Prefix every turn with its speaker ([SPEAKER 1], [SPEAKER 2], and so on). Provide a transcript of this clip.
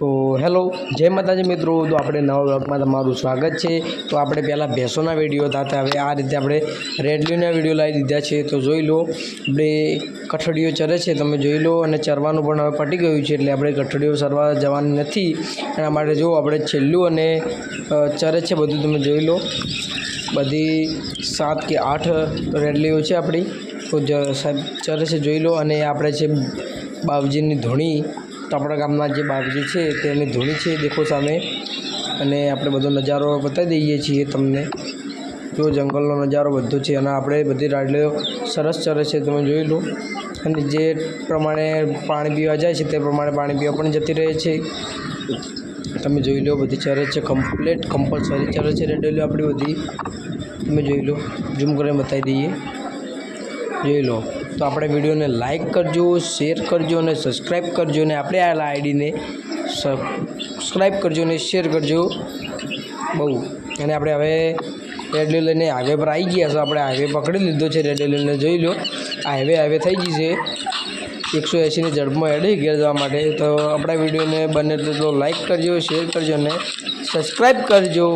[SPEAKER 1] तो हेलो जय माताजी मित्रों। तो આપણે નવા વ્લોગમાં તમારું સ્વાગત છે। તો આપણે પહેલાં ભેંસોના વિડીયો હતા, તો હવે આ રીતે આપણે રેડલીના વિડીયો લાવી દીધા છે। તો જોઈ લો, આપણે કઠડીઓ ચરે છે, તમે જોઈ લો। અને ચરવાનું પણ હવે પટી ગયું છે, એટલે આપણે કઠડીઓ ચરવા જવાની નથી। એના માટે જો આપણે છેલ્લું અને ચરે છે બધું, તમે જોઈ લો। બધી 7 કે 8 રેડલીઓ છે આપણી, તો સાહેબ ચરે છે, જોઈ લો। અને આપણે છે બાવજીની ધૂણી, તો આપણા ગામના જે બાવજી છે તેની ધૂણી છે, દેખો સામે। અને આપણે બધો નજારો બતાવી દઈએ છીએ તમને, જો જંગલનો નજારો બધો છે। અને આપણે બધી રેડલીઓ સરસ ચરે છે, તમે જોઈ લો। અને જે પ્રમાણે પાણી પીવા જાય છે તે પ્રમાણે પાણી પીવા પણ જતી રહે છે, તમે જોઈ લો। બધી ચરે છે, કમ્પ્લીટ કમ્પલસરી ચરે છે રેડલીઓ આપણી બધી, તમે જોઈ લો। ઝૂમ કરીને બતાવી દઈએ, જોઈ લો। તો આપણે વિડીયોને લાઇક કરજો, શેર કરજો અને સબસ્ક્રાઈબ કરજો, અને આપણે આ આઈડીને સબસ્ક્રાઈબ કરજો અને શેર કરજો બહુ। અને આપણે હવે રેડલીઓ લઈને હાઈવે પર આવી ગયા, તો આપણે હાઈવે પકડી લીધો છે રેડલીઓ લઈને, જોઈ લો। હાઈવે થઈ ગઈ છે, 180ની ઝડપમાં હેડી ઘેર જવા માટે। તો આપણા વિડીયોને બને તો લાઇક કરજો, શેર કરજો અને સબસ્ક્રાઈબ કરજો।